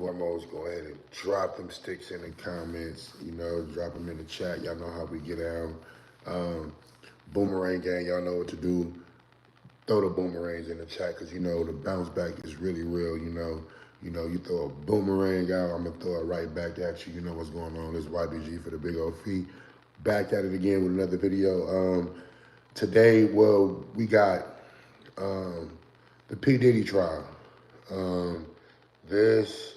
foremost, go ahead and drop them sticks in the comments. You know, drop them in the chat. Y'all know how we get down. Boomerang gang, y'all know what to do. Throw the boomerangs in the chat because you know the bounce back is really real. You throw a boomerang out, I'm gonna throw it right back at you. You know what's going on. This YBG for the big old feet. Back at it again with another video. Today, well, we got the P. Diddy trial. This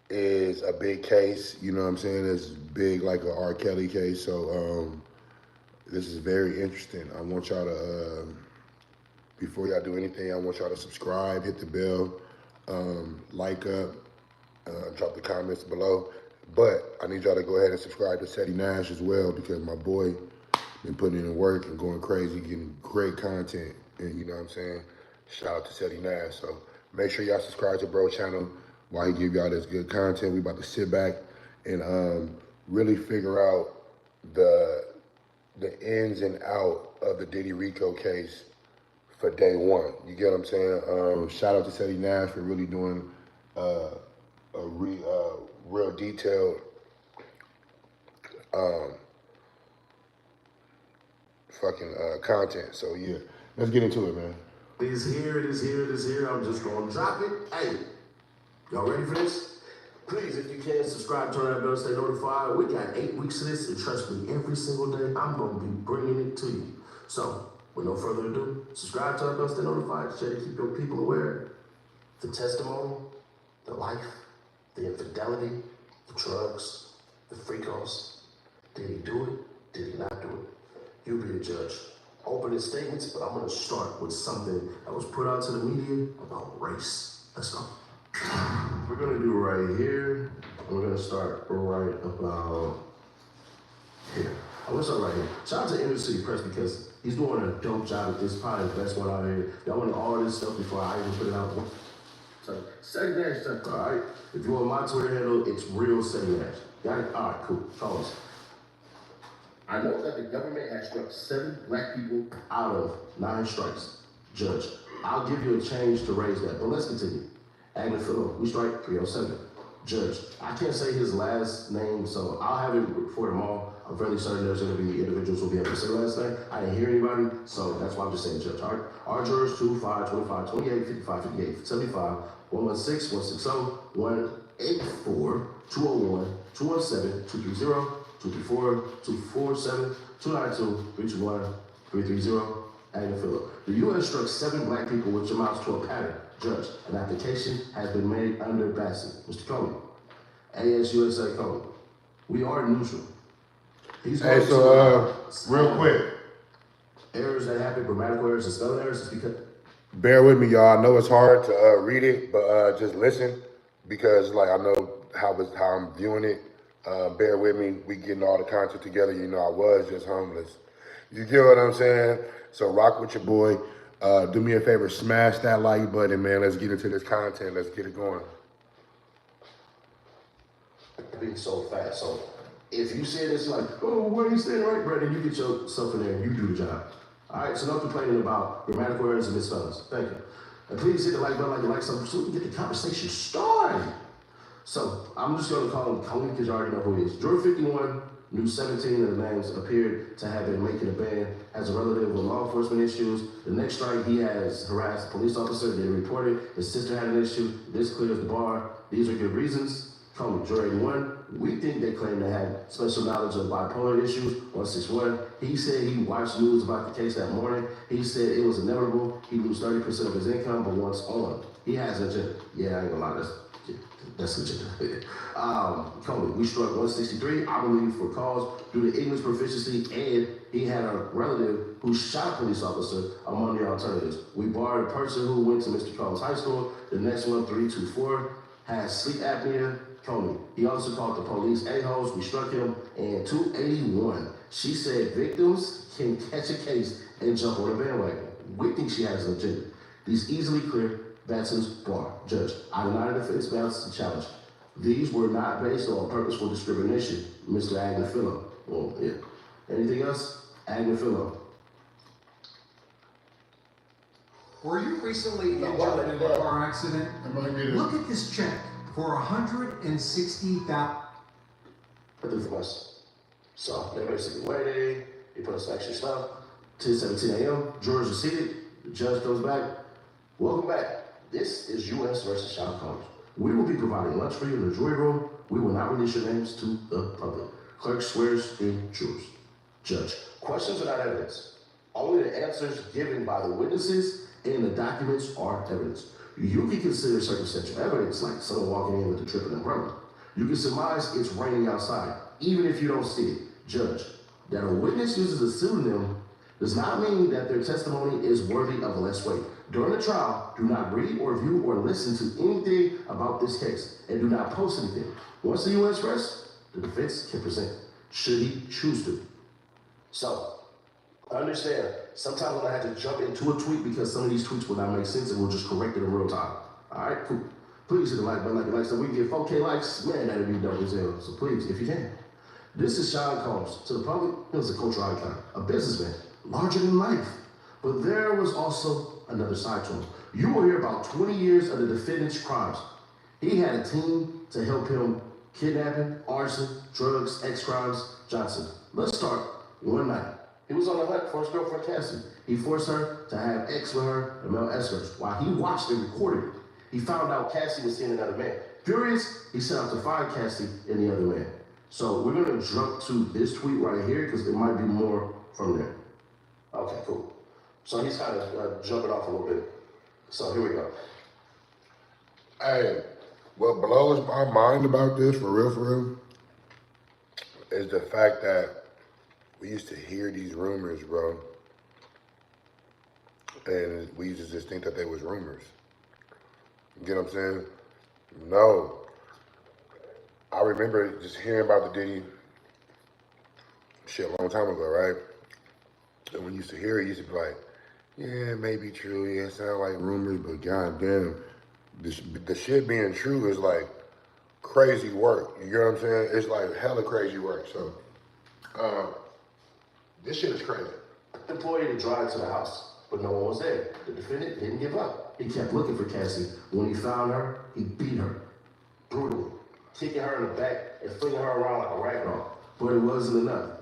is a big case, you know what I'm saying? It's big like a R. Kelly case, so this is very interesting. I want y'all to, before y'all do anything, I want y'all to subscribe, hit the bell, like up, drop the comments below. But I need y'all to go ahead and subscribe to Teddy Nash as well because my boy been putting in work and going crazy, getting great content, and you know what I'm saying? Shout out to Teddy Nash. So make sure y'all subscribe to bro channel while he give y'all this good content. We about to sit back and really figure out the ins and out of the Diddy RICO case for day one. You get what I'm saying? Shout out to Teddy Nash for really doing a real detailed content. So yeah, let's get into it, man. It is here. I'm just gonna drop it. Hey, y'all ready for this? Please, if you can, subscribe, turn that bell, stay notified. We got 8 weeks of this, and trust me, every single day, I'm gonna be bringing it to you. So, with no further ado, subscribe, turn that bell, stay notified, share to keep your people aware. The testimony, the life, the infidelity, the drugs, the freakos. Did he do it? Did he not do it? You be the judge. Opening statements, but I'm gonna start with something that was put out to the media about race. Let's go. We're gonna do right here. We're gonna start right about here. I'm gonna start right here. Shout out to Inner City Press because he's doing a dope job at this. Probably the best one out here. Y'all want all this stuff before I even put it out. So, Steady Nash stuff, all right? If you want my Twitter handle, it's real Steady Nash. Got it? All right, cool. Pause. I know that the government has struck 7 black people out of 9 strikes. Judge, I'll give you a change to raise that, but let's continue. Agnew Philo, we strike 307. Judge, I can't say his last name, so I'll have it for tomorrow. I'm fairly certain there's going to be individuals who will be able to say last name. I didn't hear anybody, so that's why I'm just saying Judge. All right? Our jurors 2, 5, 25, 28, 55, 58, 75, 116, 160, 184, 201, 217, 230, 234, 247, 292, 321, 330, Agnew Philo. The U.S. struck 7 black people, which amounts to a pattern. Judge, an application has been made under Bassett. Mr. Comey, ASUSA Comey, we are neutral. Hey, so real quick. Errors that happen, grammatical errors and spelling errors, is because... Bear with me, y'all. I know it's hard to read it, but just listen because like I know how I'm viewing it. Bear with me. We getting all the content together. You know, I was just homeless. You get what I'm saying? So rock with your boy. Do me a favor, smash that like button, man. Let's get into this content. Let's get it going. Being so fast. So if you say this like, oh, where are you standing right, Brandon? You get yourself in there and you do the job. All right, so no complaining about grammatical errors and misspellings. Thank you. And please hit the like button like you like something so we can get the conversation started. So I'm just going to call him Coney because you already know who he is. Juror 51 knew 17 of the names appeared to have been making a band as a relative with law enforcement issues. The next strike, he has harassed a police officer. They reported his sister had an issue. This clears the bar. These are good reasons. Coney, juror 81, we think they claim to have special knowledge of bipolar issues. 161, he said he watched news about the case that morning. He said it was inevitable. He lose 30% of his income, but once on, he has an agenda. Yeah, I ain't gonna lie, that's legit. Coney, we struck 163, I believe, for cause due to English proficiency, and he had a relative who shot a police officer among the alternatives. We barred a person who went to Mr. Combs High School. The next one, 324, has sleep apnea. Coney, he also called the police a-holes. We struck him. And 281, she said victims can catch a case and jump on a bandwagon. We think she has an agenda. These easily clear. Batson's bar. Judge, I deny the defense Batson's challenge. These were not based on purposeful discrimination. Mr. Agnew Philo. Well, yeah. Anything else? Agnew Philo. Were you recently injured in a car accident? Look at this check. for $160,000. I do for us. So they basically waited. He put us extra stuff. 10:17 a.m. Jurors are seated. The judge goes back. Welcome back. This is U.S. versus Sean Combs. We will be providing lunch for you in the jury room. We will not release your names to the public. Clerk swears in jurors. Judge, questions are not evidence. Only the answers given by the witnesses and the documents are evidence. You can consider circumstantial evidence, like someone walking in with a tripping umbrella. You can surmise it's raining outside, even if you don't see it. Judge, that a witness uses a pseudonym does not mean that their testimony is worthy of less weight. During the trial, do not read or view or listen to anything about this case, and do not post anything. Once the U.S. rests, the defense can present, should he choose to. So, understand, sometimes I'm gonna have to jump into a tweet because some of these tweets will not make sense and we'll just correct it in real time. All right, cool. Please hit the like button, so we can get 4K likes. Man, that'd be dope as hell. So please, if you can. This is Sean Combs. To the public, he was a cultural icon, a businessman, larger than life. But there was also another side to him. You will hear about 20 years of the defendant's crimes. He had a team to help him kidnapping, arson, drugs, ex-crimes, Johnson. Let's start one night. He was on the hunt for his girlfriend, Cassie. He forced her to have sex with her and male escorts. While he watched and recorded it, he found out Cassie was seeing another man. Furious, he set out to find Cassie and the other man. So we're gonna jump to this tweet right here because there might be more from there. Okay, cool. So he's kind of jumping off a little bit. So here we go. Hey, what blows my mind about this, for real, is the fact that we used to hear these rumors, bro. And we used to just think that they was rumors. You get what I'm saying? No. I remember just hearing about the Diddy shit a long time ago, right? And when you used to hear it, you used to be like, yeah, it may be true. Yeah, it sounds like rumors, but goddamn, the shit being true is like crazy work. You get what I'm saying? It's like hella crazy work. So, this shit is crazy. Employee to drive to the house, but no one was there. The defendant didn't give up. He kept looking for Cassie. When he found her, he beat her brutally, kicking her in the back and flinging her around like a rag doll. But it wasn't enough.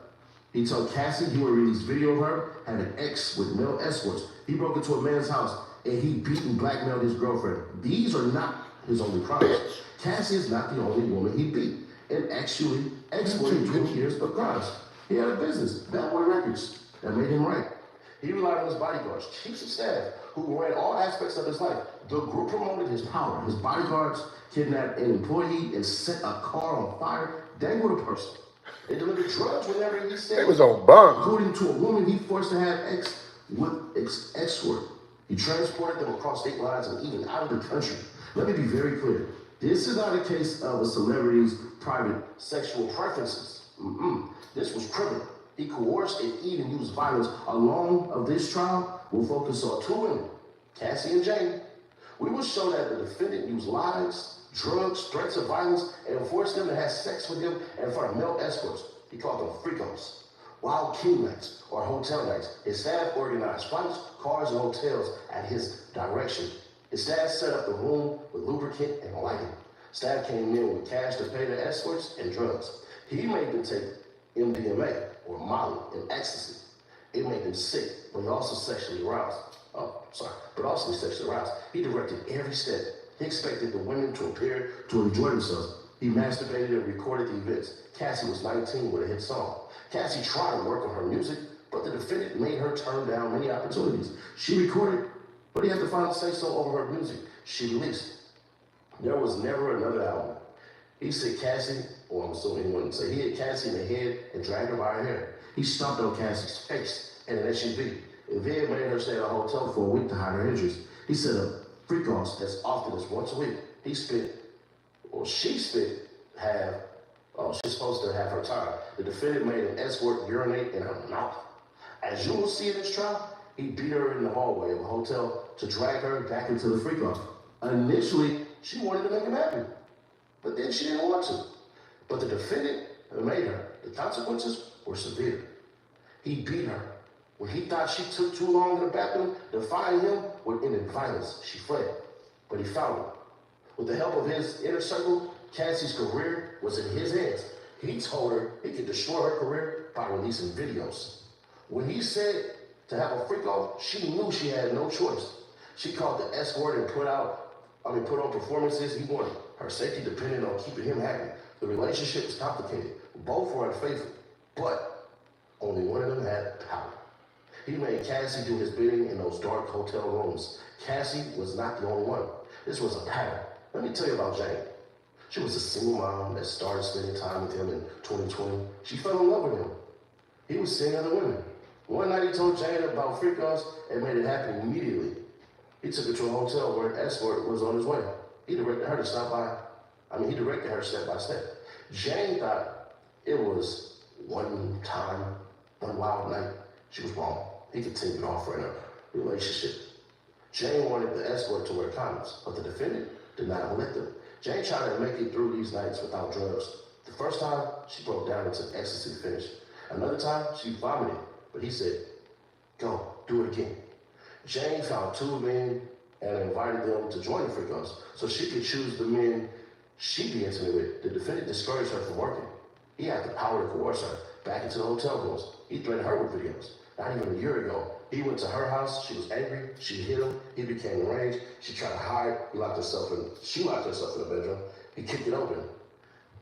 He told Cassie he would release video of her having sex with male escorts. He broke into a man's house and he beat and blackmailed his girlfriend. These are not his only crimes. Cassie is not the only woman he beat and actually exploited 20 years of crimes. He had a business, Bad Boy Records, that made him right. He relied on his bodyguards, chiefs of staff, who ran all aspects of his life. The group promoted his power. His bodyguards kidnapped an employee and set a car on fire, dangled a person. They delivered drugs whenever he said. They was on bunk. According to a woman he forced to have sex with escort. He transported them across state lines and even out of the country. Let me be very clear. This is not a case of a celebrity's private sexual preferences. This was criminal. He coerced and even used violence. Along of this trial, we'll focus on two women, Cassie and Jane. We will show that the defendant used lies, drugs, threats of violence, and forced them to have sex with him in front of male escorts. He called them freakos. Wild king nights or hotel nights. His staff organized flights, cars, and hotels at his direction. His staff set up the room with lubricant and lighting. Staff came in with cash to pay the escorts and drugs. He made them take MDMA or Molly and ecstasy. It made them sick, but also sexually aroused. He directed every step. He expected the women to appear to enjoy themselves. He masturbated and recorded the events. Cassie was 19 with a hit song. Cassie tried to work on her music, but the defendant made her turn down many opportunities. She recorded, but he had the final say-so over her music. She released. There was never another album. He said Cassie, or I'm assuming he wouldn't say, he hit Cassie in the head and dragged her by her hair. He stomped on Cassie's face in an SUV, and then made her stay at a hotel for a week to hide her injuries. He set up freak-offs as often as once a week. She spent she's supposed to have her time. The defendant made an escort urinate in her mouth. As you will see in this trial, he beat her in the hallway of a hotel to drag her back into the freak-off. Initially, she wanted to make him happy, but then she didn't want to. But the defendant made her. The consequences were severe. He beat her. When he thought she took too long in the bathroom, defying him with ended violence, she fled. But he found her. With the help of his inner circle, Cassie's career was in his hands. He told her he could destroy her career by releasing videos. When he said to have a freak off, she knew she had no choice. She called the escort and put on performances he wanted. Her safety depended on keeping him happy. The relationship was complicated. Both were unfaithful, but only one of them had power. He made Cassie do his bidding in those dark hotel rooms. Cassie was not the only one. This was a pattern. Let me tell you about Jane. She was a single mom that started spending time with him in 2020. She fell in love with him. He was seeing other women. One night he told Jane about freak-offs and made it happen immediately. He took her to a hotel where an escort was on his way. He directed her step by step. Jane thought it was one time, one wild night. She was wrong. He continued offering her a relationship. Jane wanted the escort to wear condoms, but the defendant did not let them. Jane tried to make it through these nights without drugs. The first time, she broke down and took ecstasy to finish. Another time, she vomited, but he said, "Go, do it again." Jane found two men and invited them to join the freak-offs so she could choose the men she'd be intimate with. The defendant discouraged her from working. He had the power to coerce her back into the hotel rooms. He threatened her with videos. Not even a year ago, he went to her house. She was angry. She hit him. He became enraged. She tried to hide. She locked herself in the bedroom. He kicked it open.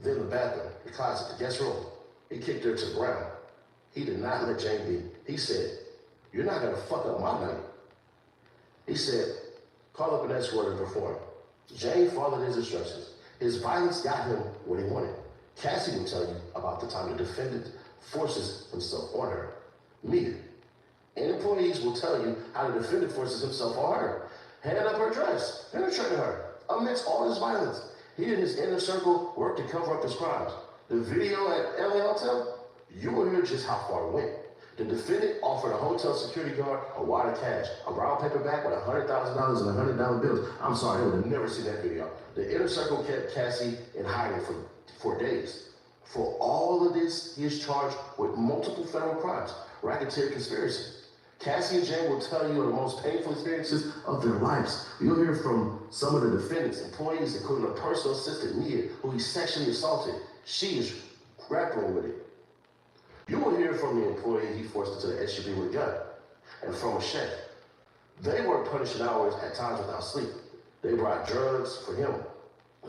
Then the bathroom, the closet, the guest room. He kicked her to the ground. He did not let Jane be. He said, "You're not going to fuck up my night." He said, "Call up an escort and perform." Jane followed his instructions. His violence got him what he wanted. Cassie will tell you about the time the defendant forces himself on her. Meet it. And employees will tell you how the defendant forces himself on her. Hand up her dress, penetrating her. Amidst all this violence, he and his inner circle worked to cover up his crimes. The video at LA Hotel, you will hear just how far it went. The defendant offered a hotel security guard a wad of cash, a brown paper bag with $100,000 and $100 bills. I'm sorry, I would have never seen that video. The inner circle kept Cassie in hiding for days. For all of this, he is charged with multiple federal crimes, racketeer conspiracy. Cassie and Jane will tell you of the most painful experiences of their lives. You'll hear from some of the defendants, employees, including a personal assistant, Mia, who he sexually assaulted. She is grappling with it. You will hear from the employee he forced into the SUV with a gun, and from a chef. They worked punishing hours at times without sleep. They brought drugs for him.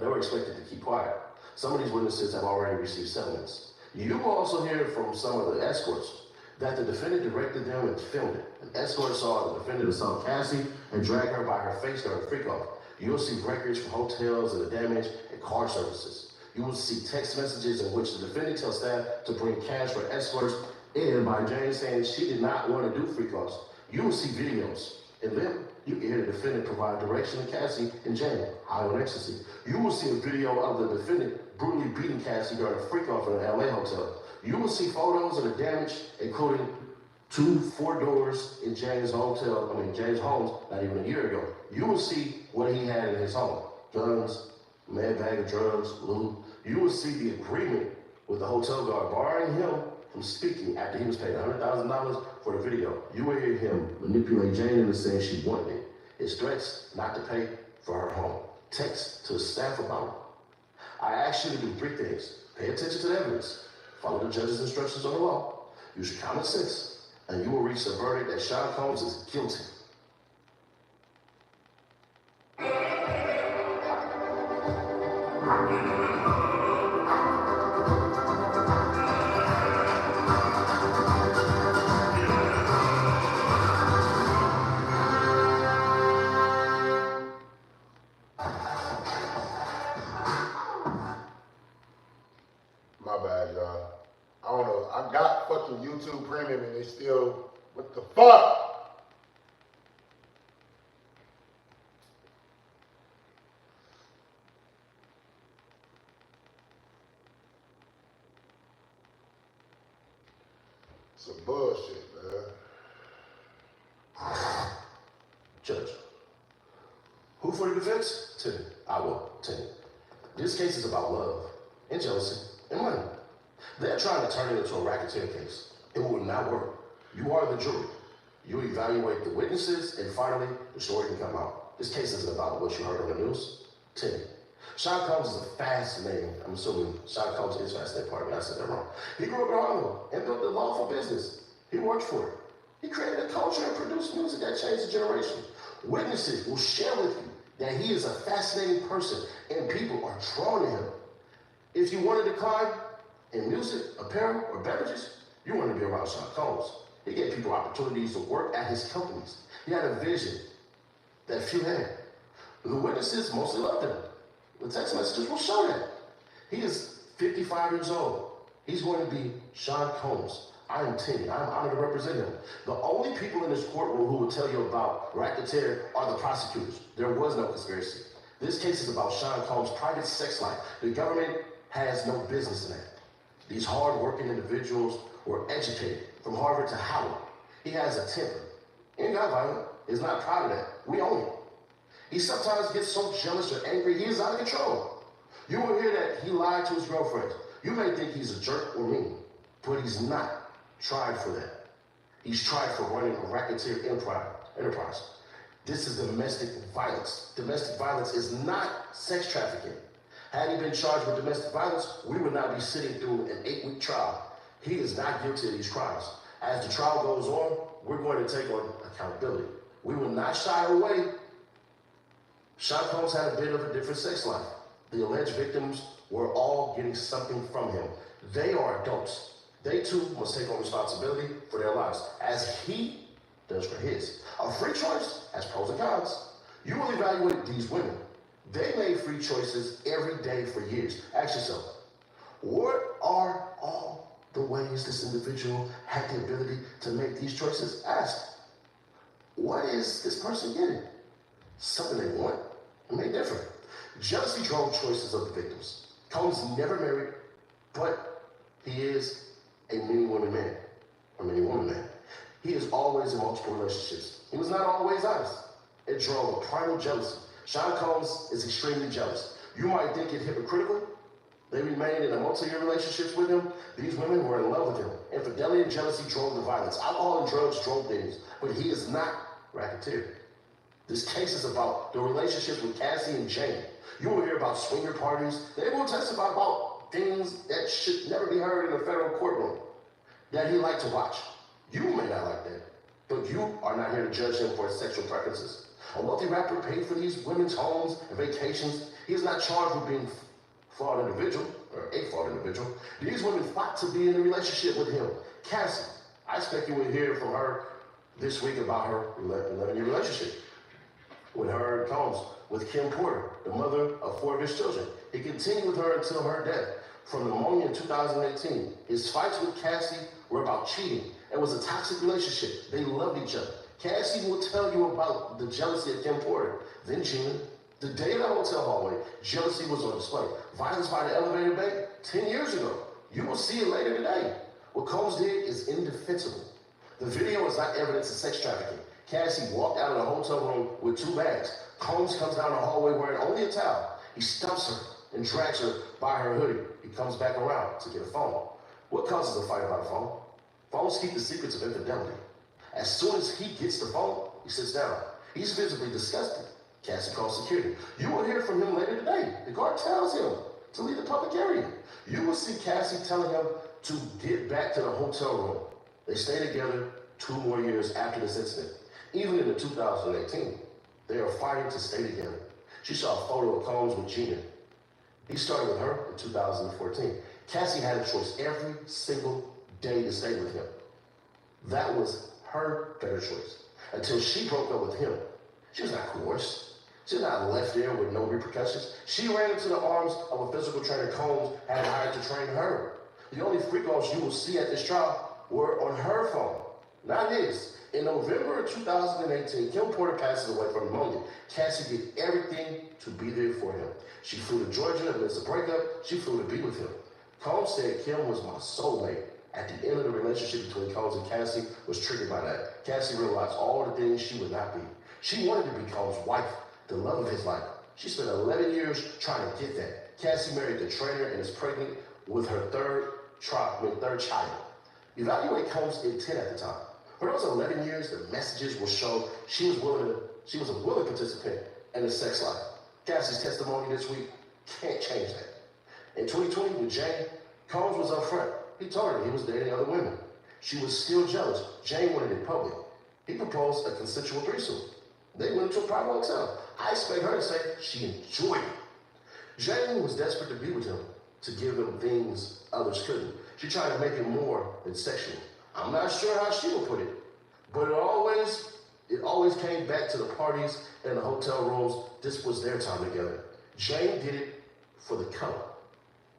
They were expected to keep quiet. Some of these witnesses have already received settlements. You will also hear from some of the escorts that the defendant directed them and filmed it. An escort saw the defendant assault Cassie and drag her by her face during a freak-off. You'll see records from hotels and the damage and car services. You will see text messages in which the defendant tells staff to bring cash for escorts, and by Jane saying she did not want to do freak-offs. You will see videos. In them, you can hear the defendant provide direction to Cassie and Jane, high on ecstasy. You will see a video of the defendant brutally beating Cassie during a freak-off in an LA hotel. You will see photos of the damage, including 4 doors in James' homes, not even a year ago. You will see what he had in his home: guns, mad bag of drugs, loot. You will see the agreement with the hotel guard barring him from speaking after he was paid $100,000 for the video. You will hear him manipulate Jane into saying she wanted it. His threats not to pay for her home. Text to his staff about it. I ask you to do 3 things. Pay attention to the evidence. Follow the judge's instructions on the law. Use your common sense. And you will reach the verdict that Sean Combs is guilty. My bad, y'all. I don't know. I got fucking YouTube Premium and they still, what the fuck? Some bullshit, man. Judge. Who for the defense? Timmy. I will. Timmy. This case is about love and jealousy and money. They're trying to turn it into a racketeer case. It will not work. You are the jury. You evaluate the witnesses, and finally, the story can come out. This case isn't about what you heard on the news. 10. Sean Combs is a fascinating, I'm assuming Sean Combs is fascinating, pardon me, I said that wrong. He grew up in Harlem and built a lawful business. He worked for it. He created a culture and produced music that changed a generation. Witnesses will share with you that he is a fascinating person and people are drawn to him. If you want to decline in music, apparel, or beverages, you want to be around Sean Combs. He gave people opportunities to work at his companies. He had a vision that few had. The witnesses mostly loved him. The text messages will show that. He is 55 years old. He's going to be Sean Combs. I am 10. I'm honored to represent him. The only people in this courtroom who will tell you about racketeering are the prosecutors. There was no conspiracy. This case is about Sean Combs' private sex life. The government has no business in that. These hard-working individuals were educated from Harvard to Howard. He has a temper. He ain't got violent. He's not proud of that. We own it. He sometimes gets so jealous or angry, he is out of control. You will hear that he lied to his girlfriend. You may think he's a jerk or mean, but he's not tried for that. He's tried for running a racketeer enterprise. This is domestic violence. Domestic violence is not sex trafficking. Had he been charged with domestic violence, we would not be sitting through an 8-week trial. He is not guilty of these crimes. As the trial goes on, we're going to take on accountability. We will not shy away. Sean Combs had a bit of a different sex life. The alleged victims were all getting something from him. They are adults. They too must take on responsibility for their lives, as he does for his. A free choice has pros and cons. You will evaluate these women. They made free choices every day for years. Ask yourself, what are all the ways this individual had the ability to make these choices? Ask, what is this person getting? Something they want and made different. Jealousy drove choices of the victims. Combs never married, but he is a many woman man. He is always in multiple relationships. He was not always honest. It drove a primal jealousy. Sean Combs is extremely jealous. You might think it hypocritical. They remained in a multi-year relationships with him. These women were in love with him. Infidelity and jealousy drove the violence. Alcohol and drugs drove things, but he is not racketeering. This case is about the relationships with Cassie and Jane. You will hear about swinger parties. They will testify about things that should never be heard in a federal courtroom that he liked to watch. You may not like that, but you are not here to judge him for his sexual preferences. A wealthy rapper paid for these women's homes and vacations. He is not charged with being a flawed individual. These women fought to be in a relationship with him. Cassie, I expect you will hear from her this week about her 11-year relationship with her Combs, with Kim Porter, the mother of 4 of his children. He continued with her until her death. From pneumonia in 2018, his fights with Cassie were about cheating. It was a toxic relationship. They loved each other. Cassie will tell you about the jealousy of Kim Porter. Then Gina, the day in the hotel hallway, jealousy was on display. Violence by the elevator bay, 10 years ago. You will see it later today. What Combs did is indefensible. The video is not evidence of sex trafficking. Cassie walked out of the hotel room with 2 bags. Combs comes down the hallway wearing only a towel. He stumps her and drags her by her hoodie. He comes back around to get a phone. What causes a fight about a phone? Phones keep the secrets of infidelity. As soon as he gets the phone, he sits down. He's visibly disgusted. Cassie calls security. You will hear from him later today. The guard tells him to leave the public area. You will see Cassie telling him to get back to the hotel room. They stay together 2 more years after this incident. Even in the 2018, they are fighting to stay together. She saw a photo of Combs with Gina. He started with her in 2014. Cassie had a choice every single day to stay with him. That was her better choice. Until she broke up with him. She was not coerced. She was not left there with no repercussions. She ran into the arms of a physical trainer Combs had hired to train her. The only freak-offs you will see at this trial were on her phone, not his. In November of 2018, Kim Porter passes away from pneumonia. Cassie did everything to be there for him. She flew to Georgia amidst a breakup. She flew to be with him. Combs said Kim was my soulmate. At the end of the relationship between Combs and Cassie was triggered by that. Cassie realized all the things she would not be. She wanted to be Combs' wife, the love of his life. She spent 11 years trying to get that. Cassie married the trainer and is pregnant with her third child. Evaluate Combs' intent at the time. For those 11 years, the messages will show she was a willing participant in the sex life. Cassie's testimony this week can't change that. In 2020 with Jane, Combs was upfront. He told her he was dating other women. She was still jealous. Jane wanted it public. He proposed a consensual threesome. They went to a private hotel. I expect her to say she enjoyed it. Jane was desperate to be with him, to give him things others couldn't. She tried to make it more than sexual. I'm not sure how she would put it, but it always came back to the parties and the hotel rooms. This was their time together. Jane did it for the color.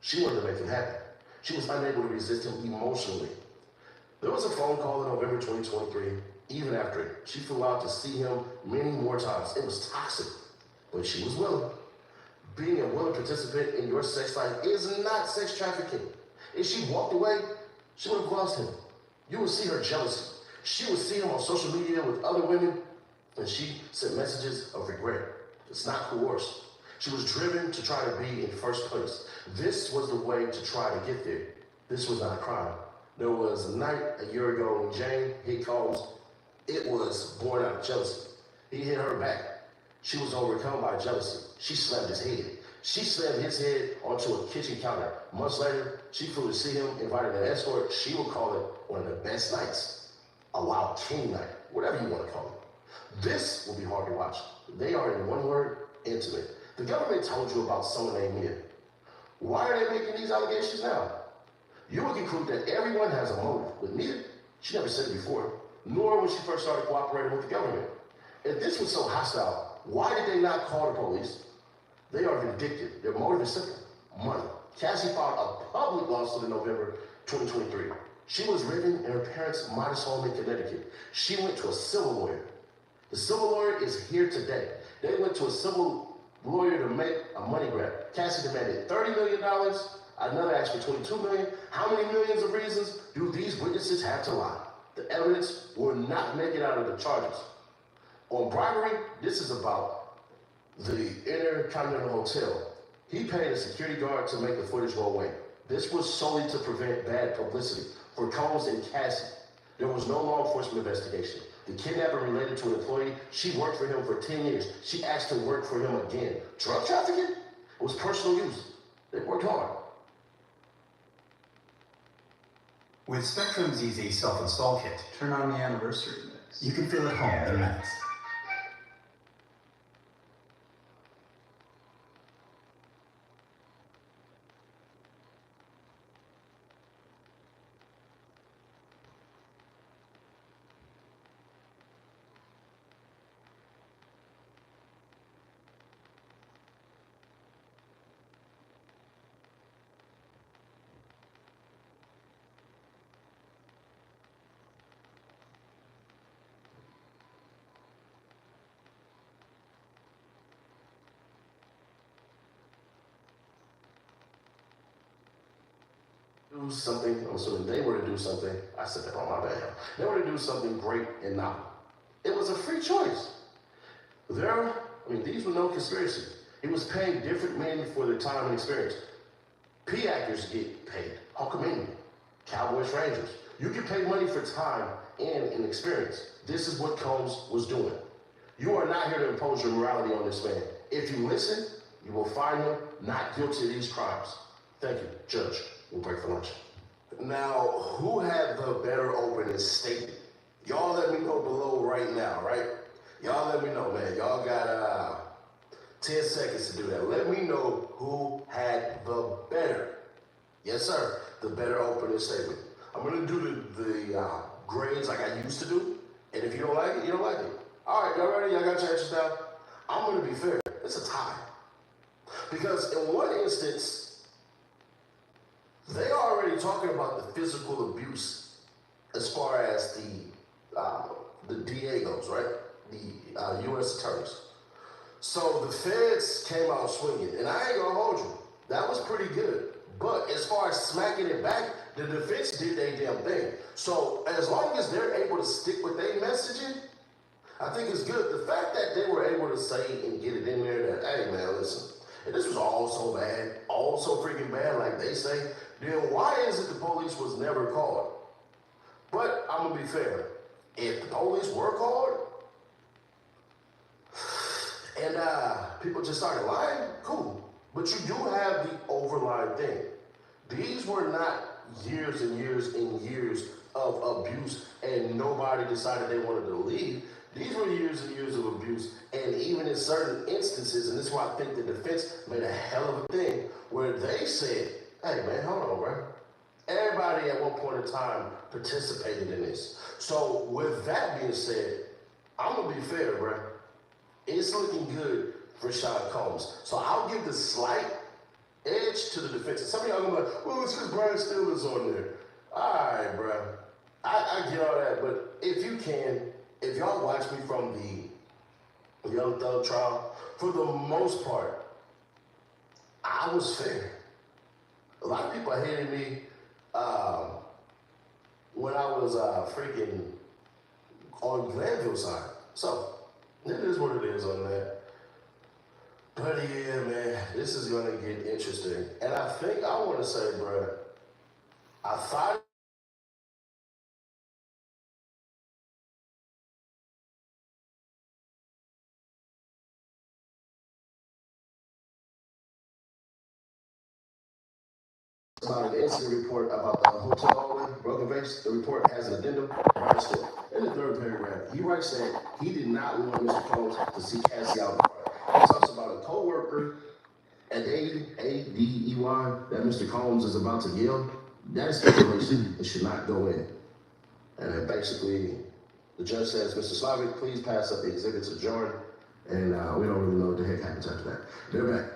She wanted to make him happy. She was unable to resist him emotionally. There was a phone call in November 2023. Even after it, she flew out to see him many more times. It was toxic, but she was willing. Being a willing participant in your sex life is not sex trafficking. If she walked away, she would have lost him. You would see her jealousy. She would see him on social media with other women, and she sent messages of regret. It's not coerced. She was driven to try to be in first place. This was the way to try to get there. This was not a crime. There was a night a year ago when Jane hit Combs. It was born out of jealousy. He hit her back. She was overcome by jealousy. She slammed his head. She slammed his head onto a kitchen counter. Months later, she flew to see him, invited an escort. She would call it one of the best nights. A wild king night, whatever you want to call it. This will be hard to watch. They are, in one word, intimate. The government told you about someone named Mia. Why are they making these allegations now? You would conclude that everyone has a motive. With Mia, she never said it before, nor when she first started cooperating with the government. If this was so hostile, why did they not call the police? They are vindictive. Their motive is simple: money. Cassie filed a public lawsuit in November 2023. She was living in her parents' modest home in Connecticut. She went to a civil lawyer. The civil lawyer is here today. They went to a civil lawyer to make a money grab. Cassie demanded $30 million. Another asked for $22 million. How many millions of reasons do these witnesses have to lie? The evidence will not make it out of the charges. On bribery, this is about the Intercontinental Hotel. He paid a security guard to make the footage go away. This was solely to prevent bad publicity for Combs and Cassie. There was no law enforcement investigation. The kidnapper related to an employee. She worked for him for 10 years. She asked to work for him again. Drug trafficking? It was personal use. They worked hard. With Spectrum's easy self-install kit, Turn on the anniversary mix. you can feel at home in minutes. Do something, I'm assuming they were to do something, I said that on my bad. They were to do something great and novel. It was a free choice. These were no conspiracy. He was paying different men for their time and experience. P actors get paid. Hulkamania, Cowboys, Rangers. You get paid money for time and an experience. This is what Combs was doing. You are not here to impose your morality on this man. If you listen, you will find him not guilty of these crimes. Thank you, Judge. We'll break for lunch. Now, who had the better opening statement? Y'all let me know below right now, right? Y'all let me know, man. Y'all got 10 seconds to do that. Let me know who had the better. Yes, sir. The better opening statement. I'm gonna do the grades like I used to do. And if you don't like it, you don't like it. All right, y'all ready? Y'all got your answers down? I'm gonna be fair. It's a tie. Because in one instance, they are already talking about the physical abuse as far as the DA goes, right? The U.S. attorneys. So the feds came out swinging, and I ain't gonna hold you. That was pretty good. But as far as smacking it back, the defense did their damn thing. So as long as they're able to stick with their messaging, I think it's good. The fact that they were able to say and get it in there that, hey man, listen, if this was all so bad, all so freaking bad like they say, then why is it the police was never called? But I'm gonna be fair. If the police were called, and people just started lying, cool. But you do have the overlying thing. These were not years and years and years of abuse and nobody decided they wanted to leave. These were years and years of abuse, and even in certain instances, and this is why I think the defense made a hell of a thing, where they said, hey man, hold on, bro. Everybody at one point in time participated in this. So with that being said, I'm gonna be fair, bro. It's looking good for Sean Combs. So I'll give the slight edge to the defense. Some of y'all gonna be like, well, it's because Brian Stiller's on there. All right, bro. I get all that, but if you can, if y'all watch me from the Young Thug trial, for the most part, I was fair. A lot of people hated me when I was freaking on Glanville's side. So, it is what it is on that. But yeah, man, this is gonna get interesting. And I think I wanna say, bro, I thought about an incident report about the hotel owner, broken vase. The report has an addendum right still. In the third paragraph, he writes that he did not want Mr. Combs to see Cassie out in front. He talks about a co-worker at ADEY that Mr. Combs is about to yell. That is speculation. It should not go in. And then basically, the judge says, Mr. Slavic, please pass up the exhibits adjourned. And we don't really know what the heck happens after that. They're back,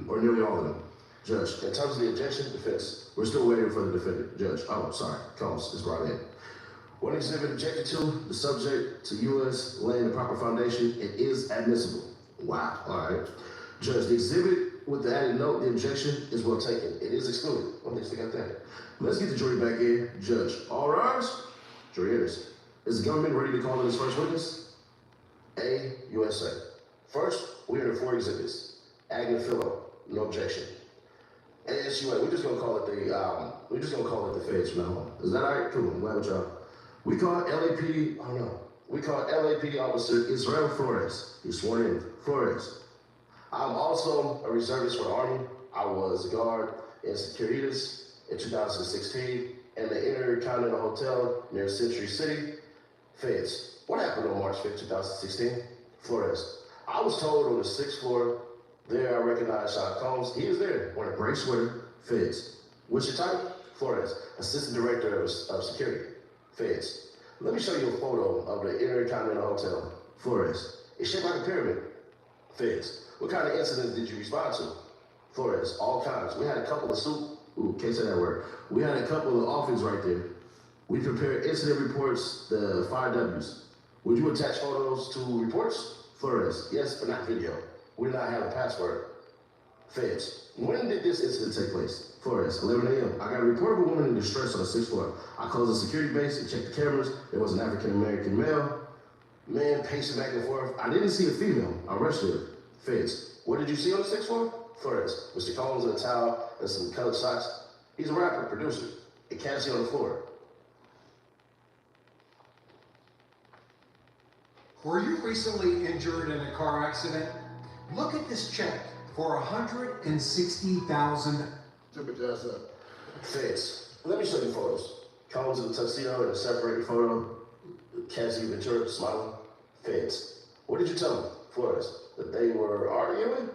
or nearly all of them. Judge, in terms of the objection, defense, we're still waiting for the defendant. Judge, oh, sorry, Combs is brought in. One exhibit objected to, the subject to U.S. laying the proper foundation, it is admissible. Wow, all right. Judge, the exhibit with the added note, the objection is well taken. It is excluded. At least they got that. Let's get the jury back in. Judge, all rise. Jury enters. Is the government ready to call in its first witness? A, USA. First, we heard 4 exhibits. Agnew Philo, no objection. ASUA, we're just gonna call it the feds from now on. Is that all right? Cool, I'm glad with y'all. We call LAP officer Israel Flores. He's sworn in. Flores. I'm also a reservist for the Army. I was a guard in Securitas in 2016 in the Intercontinental Hotel near Century City. Feds. What happened on March 5th, 2016? Flores. I was told on the 6th floor. There I recognized Sean Combs. He was there, wearing a gray sweater. Feds. What's your title? Flores. Assistant Director of Security. Feds. Let me show you a photo of the Intercontinental Hotel. Flores. It's shaped like a pyramid. Feds. What kind of incidents did you respond to? Flores. All kinds. We had a couple of can't say that word. We had a couple of offense right there. We prepared incident reports, the 5 W's. Would you attach photos to reports? Flores. Yes, but not video. We did not have a password. Feds. When did this incident take place? Flores, 11 a.m. I got a report of a woman in distress on the 6th floor. I closed the security base and checked the cameras. There was an African-American male. Man pacing back and forth. I didn't see a female. I arrested her. Feds. What did you see on the 6th floor? Flores. Mr. Combs in a towel and some colored socks. He's a rapper, producer. A Cassie on the floor. Were you recently injured in a car accident? Look at this check for $160,000. Tip it ass up. Feds. Let me show you photos. Combs in a tuxedo and a separated photo. Cassie Ventura smiling. Feds. What did you tell them, Flores? That they were arguing?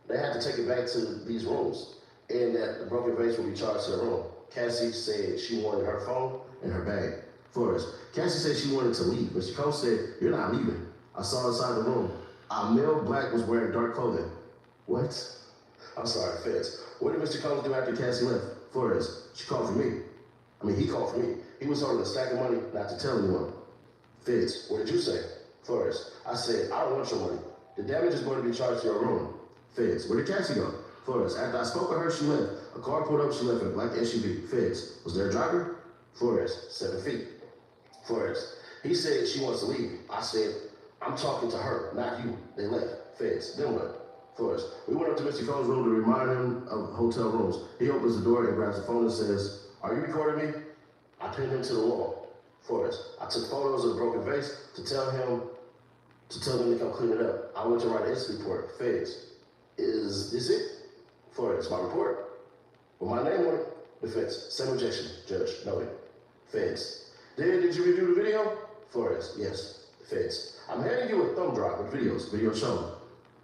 They had to take it back to these rooms, and that the broken vase would be charged to the room. Cassie said she wanted her phone and her bag. Flores. Cassie said she wanted to leave, but Combs said, you're not leaving. I saw inside the room. A male black was wearing dark clothing. What? I'm sorry, Feds. What did Mr. Combs do after Cassie left? Flores. She called for me. He called for me. He was holding a stack of money not to tell anyone. Feds. What did you say? Flores. I said, I don't want your money. The damage is going to be charged to your room. Feds. Where did Cassie go? Flores. After I spoke with her, she left. A car pulled up, she left in a black SUV. Feds. Was there a driver? Flores. 7 feet. Flores. He said she wants to leave. I said, I'm talking to her, not you. They left. Feds. Then what? Flores. We went up to Mr. Combs' room to remind him of hotel rooms. He opens the door and grabs the phone and says, are you recording me? I pinned him to the wall. Flores. I took photos of the broken vase to tell him to tell them to come clean it up. I went to write an incident report. Feds. Is this it? Flores, my report. With my name on it. Defense. Same objection. Judge. Noted. Feds. Did you review the video? Flores. Yes. Feds. I'm handing you a thumb drive with videos. Video shown.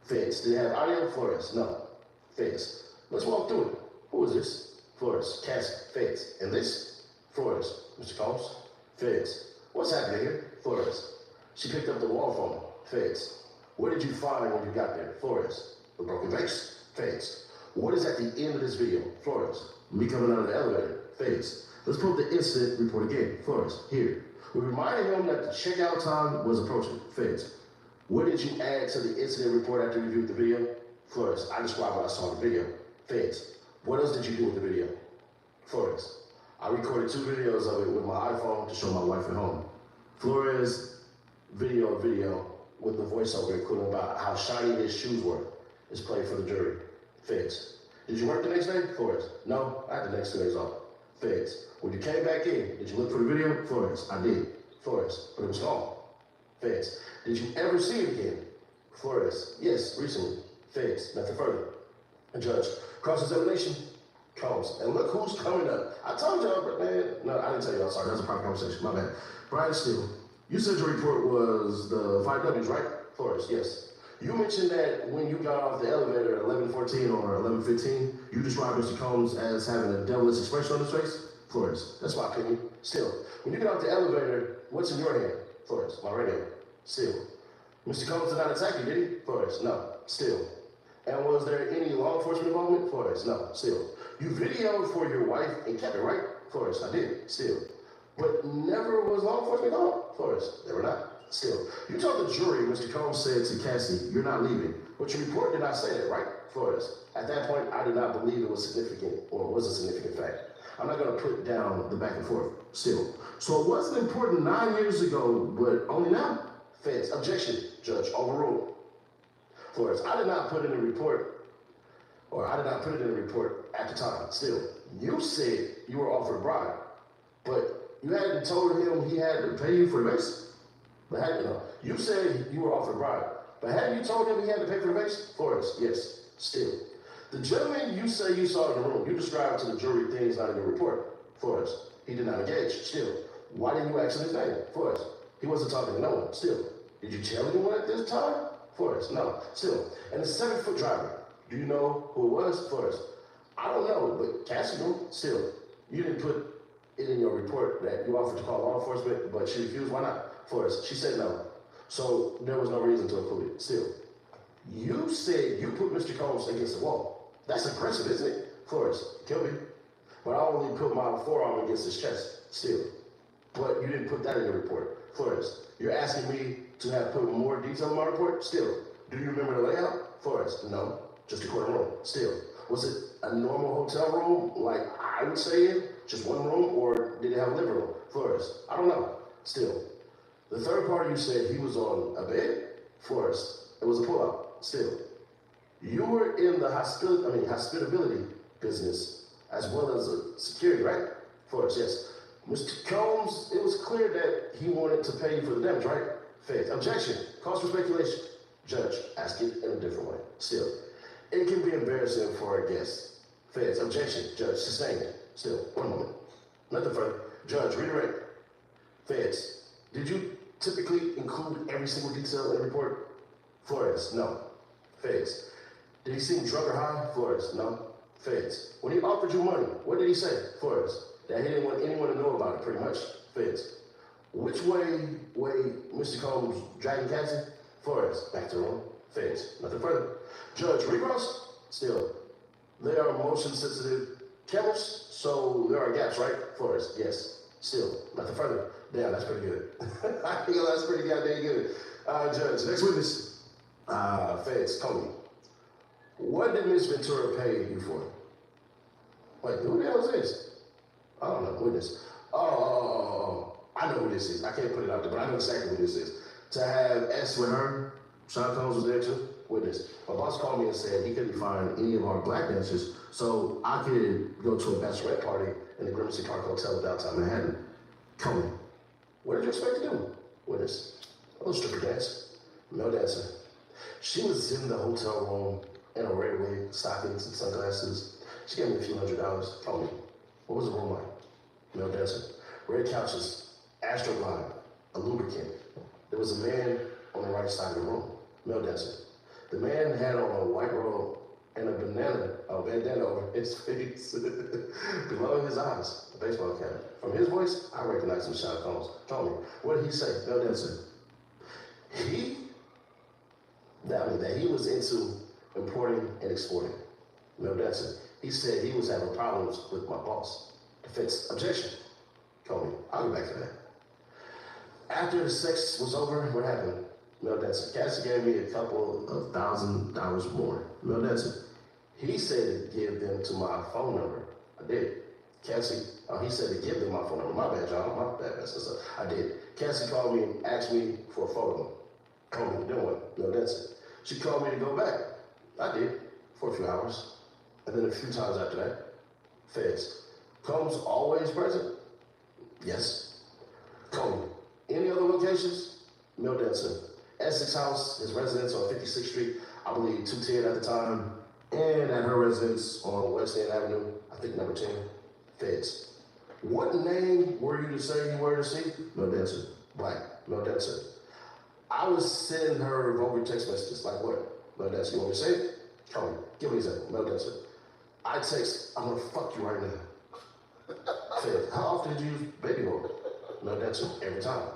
Feds. Did it have audio? Flores. No. Feds. Let's walk through it. Who is this? Flores. Cassie. Feds. And this? Flores. Mr. Combs. Feds. What's happening here? Flores. She picked up the wall phone. Feds. What did you find when you got there? Flores. The broken vase. Feds. What is at the end of this video? Flores. Me coming out of the elevator. Feds. Let's pull up the incident report again. Flores. Here. We reminded him that the checkout time was approaching. Feds. What did you add to the incident report after you reviewed the video? Flores. I described what I saw in the video. Feds. What else did you do with the video? Flores. I recorded 2 videos of it with my iPhone to show my wife at home. Flores video with the voiceover including about how shiny his shoes were is played for the jury. Feds. Did you work the next day? Flores. No, I had the next 2 days off. Feds. When you came back in, did you look for the video? Flores. I did. Flores. But it was gone. Feds. Did you ever see it again? Flores. Yes, recently. Feds. Nothing further. And Judge. Cross-examination. Combs. And look who's coming up. I told y'all, but man, no, I didn't tell you. I'm sorry. That was a private conversation. My bad. Brian Steele. You said your report was the 5 W's, right? Flores. Yes. You mentioned that when you got off the elevator at 11:14 or 11:15, you described Mr. Combs as having a devilish expression on his face? Flores. That's my opinion. Still. When you get off the elevator, what's in your hand? Flores. My radio. Still. Mr. Combs did not attack you, did he? Flores. No. Still. And was there any law enforcement involvement? Flores. No. Still. You videoed for your wife and kept it, right? Flores. I did. Still. But never was law enforcement involved? Flores. They were not. Still. You told the jury, Mr. Combs said to Cassie, you're not leaving. But your report did not say that, right? Flores. At that point, I did not believe it was significant or was a significant fact. I'm not going to put down the back and forth. Still. So it wasn't important 9 years ago, but only now? Feds. Objection. Judge. Overruled. Flores. I did not put in a report, or I did not put it in a report at the time. Still. You said you were offered a bribe, but you hadn't told him he had to pay you for the vase? But had you said you were offered a bribe, but hadn't you told him he had to pay for the vase? Flores. Yes. Still. The gentleman you say you saw in the room, you described to the jury things not in your report. Flores. He did not engage. Still. Why didn't you ask him his name? Flores. He wasn't talking to no one. Still. Did you tell anyone at this time? Flores. No. Still. And the 7-foot driver, do you know who it was? Flores. I don't know, but Cassie knew. Still. You didn't put it in your report that you offered to call law enforcement, but she refused. Why not? Flores. She said no. So there was no reason to include it. Still. You said you put Mr. Combs against the wall. That's aggressive, isn't it? Flores. Kill me. But I only put my forearm against his chest. Still. But you didn't put that in your report. Flores. You're asking me to have put more detail in my report? Still. Do you remember the layout? Flores. No. Just a corner room. Still. Was it a normal hotel room, like I would say it? Just one room? Or did it have a living room? Flores. I don't know. Still. The third party you said he was on a bed? Flores. It was a pull-out. Still. You were in the hospitability business as well as a security, right? Flores. Yes. Mr. Combs, it was clear that he wanted to pay you for the damage, right? Feds. Objection. Cause for speculation. Judge. Ask it in a different way. Still. It can be embarrassing for a guest. Feds. Objection. Judge. Sustained. Still. One moment. Nothing further. Judge. Redirect. Feds. Did you typically include every single detail in the report? Flores. No. Feds. Did he seem drunk or high? Flores. No. Feds. When he offered you money, what did he say? Flores. That he didn't want anyone to know about it, pretty much. Feds. Which way Mr. Combs dragging Cassie? Flores. Back to the room. Feds. Nothing further. Judge. Recross? Still. They are motion sensitive cameras, so there are gaps, right? Flores. Yes. Still. Nothing further. Damn, that's pretty good. I think that's pretty goddamn good. Judge. Next witness. Feds. Comey. What did Ms. Ventura pay you for? Wait, who the hell is this? I don't know who this is. Oh, I know who this is. I can't put it out there, but I know exactly who this is. To have S with her, Sean Combs was there too, witness. My boss called me and said he couldn't find any of our black dancers, so I could go to a bachelorette party in the Gramercy Park Hotel downtown Manhattan. Comey. What did you expect to do? Witness. A little stripper dance. male dancer. She was in the hotel room in a red wig, stockings, and sunglasses. She gave me a few $100. Told me, what was the room like? Male dancer. Red couches, astroglide, a lubricant. There was a man on the right side of the room. Male dancer. The man had on a white robe and a bandana over his face, below his eyes, a baseball cap. From his voice, I recognized him, Sean Combs. Told me, what did he say? Male dancer. That he was into importing and exporting. Male dancer. He said he was having problems with my boss. Defense. Objection. Told me, I'll get back to that. After the sex was over, what happened? Male dancer. Cassie gave me a couple of $1,000 more. Male dancer. He said to give them to my phone number. I did. Cassie, he said to give them my phone number. My bad, y'all. My bad. I did. Cassie called me and asked me for a photo. Told me, then what? Male dancer. She called me to go back. I did, for a few hours. And then a few times after that, feds. Combs always present? Yes. Combs. Any other locations? Male dancer. Essex House, his residence on 56th Street, I believe 210 at the time, and at her residence on West End Avenue, I think number 10, feds. What name were you to say you were to see? Male dancer. Black. Male dancer. I was sending her vulgar text messages, like what? Male dancer. You want me to say it? Come on, give me a second. Male dancer. I text, I'm gonna fuck you right now. Feds. How often did you use baby oil? Male dancer. Every time.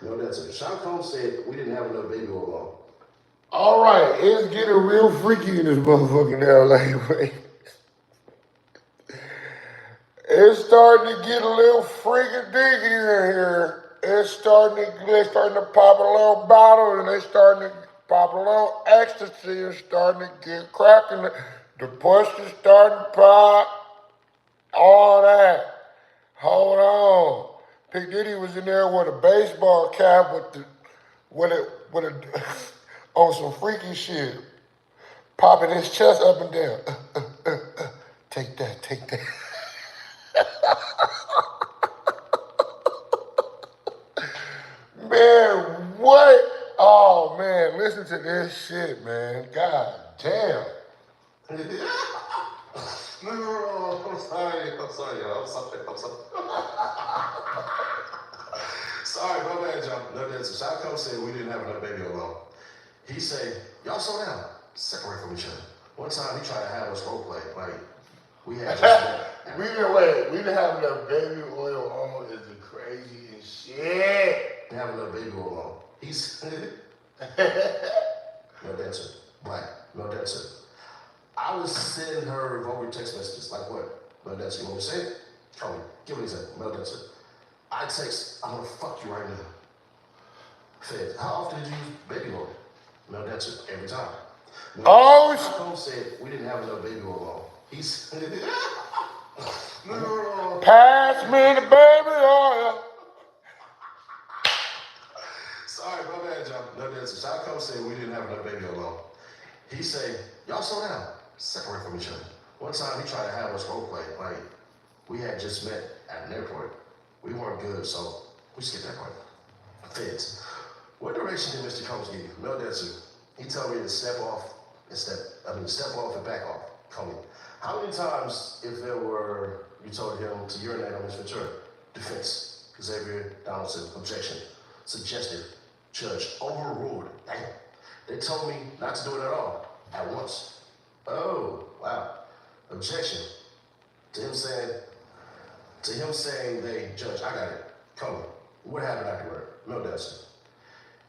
Male dancer. Sean Combs said we didn't have enough baby oil on. All right, it's getting real freaky in this motherfucking LA, man. It's starting to get a little freaky dicky in here. They're starting to pop a little bottle and they're starting to pop a little ecstasy and starting to get cracking. The pussy's starting to pop. All that. Hold on. P. Diddy was in there with a baseball cap with a on some freaky shit, popping his chest up and down. Take that, take that. Man, what? Oh man, listen to this shit, man. God damn. No, I'm sorry, y'all. I'm sorry. Sorry, my bad, y'all. No, that's Sean Combs said we didn't have enough baby oil on. He said, y'all slow down, separate from each other. One time he tried to have us role play, like we had just We didn't have enough baby oil on is the craziest shit. have enough baby oil on. He's no dancer, black, no dancer. I was sending her vulgar text messages, like what? No dancer, you want me to say it? Call me, give me a second, no dancer. I text, I'm gonna fuck you right now. Fed, how often did you use baby oil? No dancer, every time. Oh, Combs said we didn't have enough baby oil on. He's pass me the baby oil. sorry, my bad, y'all. No dancer. Sean Combs said we didn't have enough baby oil on. He said, y'all slow down, separate from each other. One time he tried to have us role play, like we had just met at an airport. We weren't good, so we skipped that part. Feds. What direction did Mr. Combs give you? No dancer. He told me to step off and back off. Call me. How many times, if there were, you told him to urinate on Miss Ventura? Defense. Xavier Donaldson. Objection. Suggestive. Judge. Overruled. Damn. They told me not to do it at all. At once. Oh, wow. Objection. To him saying they, Judge, I got it. Call me. What happened afterward? No dancer.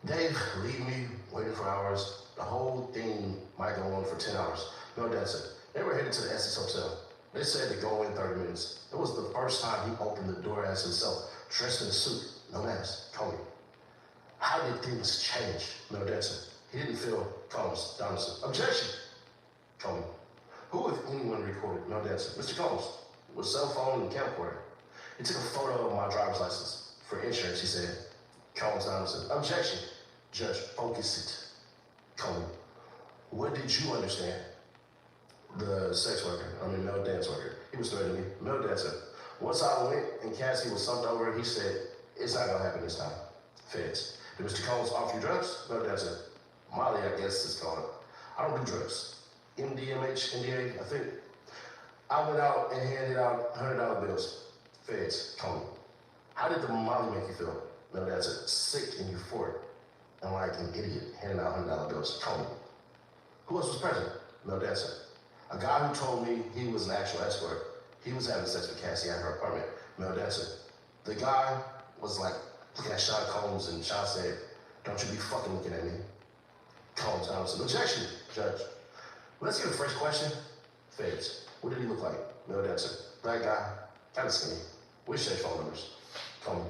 Dave, leave me waiting for hours. The whole thing might go on for 10 hours. No dancer. They were headed to the Essex Hotel. They said to go in 30 minutes. It was the first time he opened the door as himself, dressed in a suit, no mask. Call me. How did things change? No dancer. He didn't feel Combs, Donaldson. Objection. Call me. Who, if anyone, recorded? No dancer. Mr. Combs, with cell phone and camcorder. He took a photo of my driver's license for insurance, he said. Combs, Donaldson. Objection. Judge, focus it. Call me. What did you understand? The sex worker, male dance worker. He was threatening me, male dancer. Once I went and Cassie was slumped over, he said, it's not gonna happen this time. Feds. Did Mr. Combs offer you drugs? Male dancer. Molly, I guess it's called. I don't do drugs. MDMH, NDA, I think. I went out and handed out $100 bills. Feds, call me. How did the Molly make you feel? No, that's it. Sick and euphoric. And like an idiot handing out $100 bills. Call me. Who else was present? No, that's it. A guy who told me he was an actual escort. He was having sex with Cassie at her apartment. Male dancer. The guy was like looking at Sean Combs, and Sean said, "Don't you be fucking looking at me." Combs, Donaldson. Objection, Judge. Let's get the first question. Feds. What did he look like? Male dancer. Black guy. Kind of skinny. Wish they phone numbers. Call me.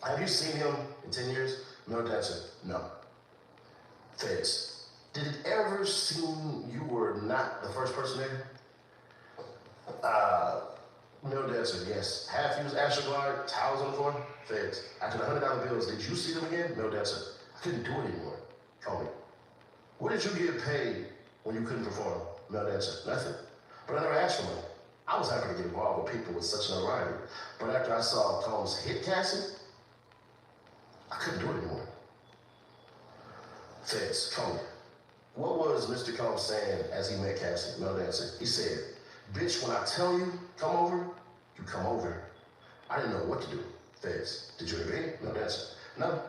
Have you seen him in 10 years? Male dancer. No. Feds. Did it ever seem you were not the first person there? No dancer, yes. Half used Astroglide, towels on the floor, Feds. After the $100 bills, did you see them again? No dancer. I couldn't do it anymore. Call me. What did you get paid when you couldn't perform? No dancer. Nothing. But I never asked for money. I was happy to get involved with people with such notoriety. But after I saw Combs hit Cassie, I couldn't do it anymore. Feds, call me. What was Mr. Combs saying as he met Cassie? No dancer. He said, "Bitch, when I tell you, come over, you come over." I didn't know what to do. Feds, did you agree? No dancer. No.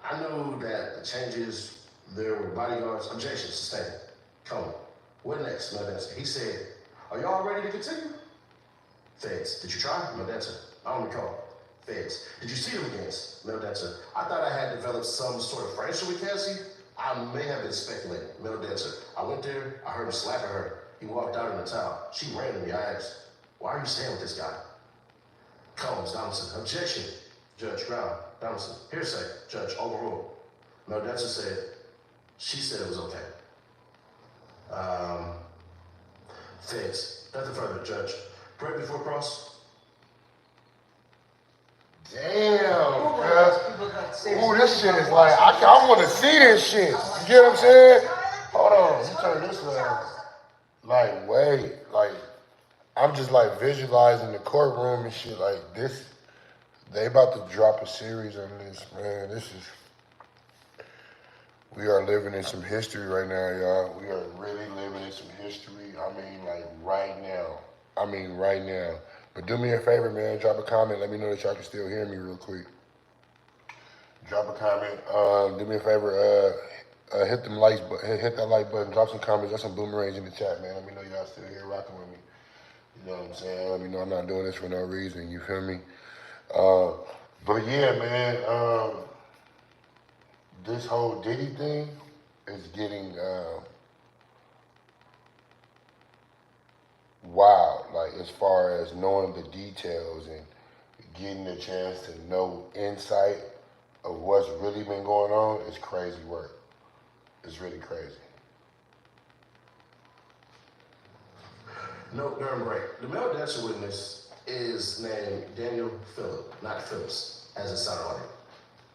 I knew that the changes, there were bodyguards. Objection, sustained. Come on. What next? No dancer. He said, "Are y'all ready to continue?" Feds, did you try? No dancer. I don't recall. Feds, did you see them again? No dancer. I thought I had developed some sort of friendship with Cassie. I may have been speculating. Middle dancer. I went there, I heard him slapping her. He walked out in a towel. She ran to me. I asked, "Why are you staying with this guy?" Combs, Donaldson. Objection. Judge Brown, Donaldson. Hearsay. Judge, overruled. No dancer said, she said it was okay. Feds. Nothing further, Judge. Pray before cross. Damn, cuz. Ooh, this shit is like, I want to see this shit. You get what I'm saying? Hold on, you turn this around. Like, wait, like, I'm just like visualizing the courtroom and shit like this. They about to drop a series on this, man. We are living in some history right now, y'all. We are really living in some history. I mean, like, right now. Right now. But do me a favor, man. Drop a comment. Let me know that y'all can still hear me real quick. Drop a comment. Do me a favor. Hit them likes, hit that like button. Drop some comments. Drop some boomerangs in the chat, man. Let me know y'all still here rocking with me. You know what I'm saying? Let me know I'm not doing this for no reason. You feel me? But yeah, man. This whole Diddy thing is getting wild. Like, as far as knowing the details and getting a chance to know insight of what's really been going on, is crazy work. It's really crazy. No, darn right. The male dancer witness is named Daniel Phillip, not Phillips, as it sounded like.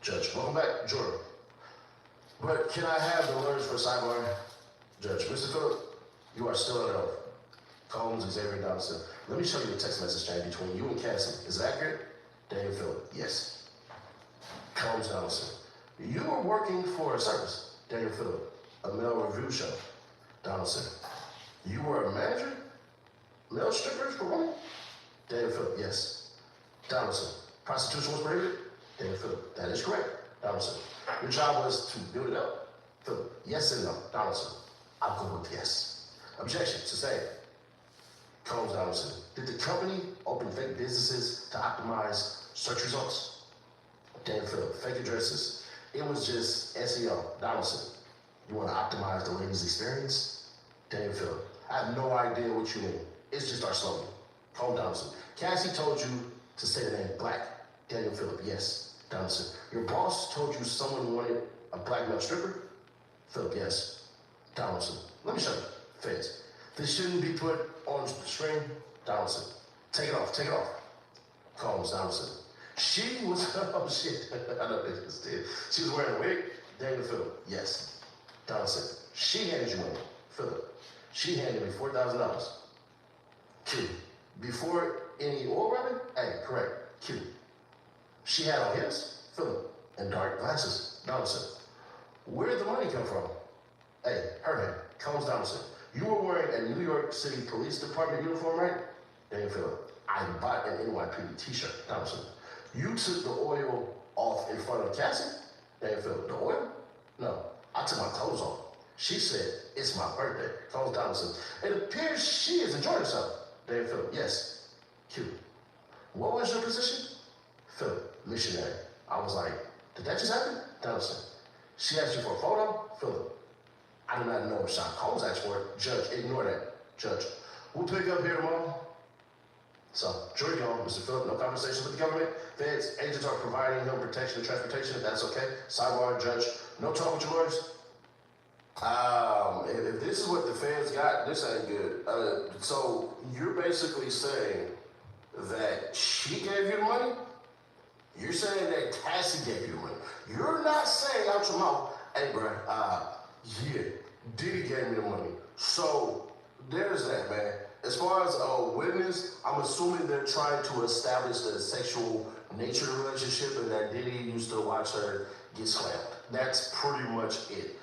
Judge, welcome back, Jordan. But can I have the lawyers for a sidebar? Judge, Mr. Phillip, you are still under oath. Combs, Xavier Donaldson. Let me show you the text message chain between you and Cassie. Is it accurate? Daniel Phillip, yes. Combs, Donaldson. You were working for a service. Daniel Phillip, a male review show. Donaldson. You were a manager? Male strippers for women? Daniel Phillip, yes. Donaldson. Prostitution was prohibited? Daniel Phillip, that is correct. Donaldson. Your job was to build it up. Phillip, yes and no. Donaldson. I'll go with yes. Objection, sustained. Combs, Donaldson. Did the company open fake businesses to optimize search results? Daniel Phillip, fake addresses. It was just SEO. Donaldson. You want to optimize the lady's experience? Daniel Phillip. I have no idea what you mean. It's just our slogan. Combs, Donaldson. Cassie told you to say the name Black. Daniel Phillip, yes. Donaldson. Your boss told you someone wanted a black male stripper? Phillip, yes. Donaldson. Let me show you. Feds. This shouldn't be put on the screen. Donaldson. Take it off, take it off. Combs, Donaldson. She was, oh shit, I know this did. She was wearing a wig. Daniel Phillip, yes. Donaldson. She handed you money. Phillip. She handed me $4,000. Q. Before any oil rubbing? Hey, correct. Q. She had on his, Phillip, and dark glasses. Donaldson. Where'd the money come from? Hey, Herman, Combs Donaldson, you were wearing a New York City Police Department uniform, right? Daniel Phillip, I bought an NYPD t-shirt, Donaldson. You took the oil off in front of Cassie? Daniel Phillip, the oil? No, I took my clothes off. She said, it's my birthday. Combs Donaldson, it appears she is enjoying herself. Daniel Phillip, yes. Q, what was your position? Phillip, missionary. I was like, did that just happen? Donaldson, she asked you for a photo? Phillip, I do not know what Sean Combs asked for. Judge, ignore that. Judge, we'll pick up here tomorrow. So, jury gone, Mr. Phillip, no conversations with the government. Feds, agents are providing him protection and transportation, if that's okay. Sidebar, Judge, no talk with your lawyers. If this is what the feds got, this ain't good. So, you're basically saying that she gave you the money? You're saying that Cassie gave you the money. You're not saying out your mouth, hey, bro, yeah, Diddy gave me the money. So, there's that, man. As far as a witness, I'm assuming they're trying to establish the sexual nature of the relationship and that Diddy used to watch her get slammed. That's pretty much it.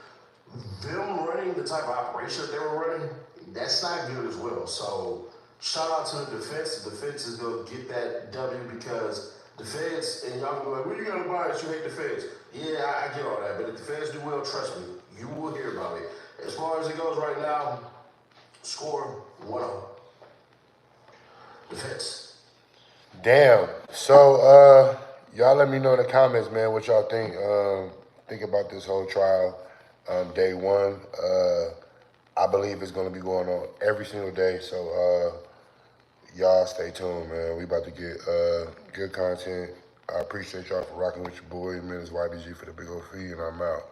Them running the type of operation that they were running, that's not good as well. So, shout out to the defense. The defense is going to get that W because the feds, and y'all gonna be like, well, you got a bias, you hate the feds. Yeah, I get all that, but if the feds do well, trust me, you will hear about it. As far as it goes right now, score 1-0. Defense. Damn. So, y'all let me know in the comments, man, what y'all think about this whole trial. Day one, I believe it's gonna be going on every single day. So, y'all stay tuned, man. We about to get good content. I appreciate y'all for rocking with your boy, Ms. YBG for the big old fee, and I'm out.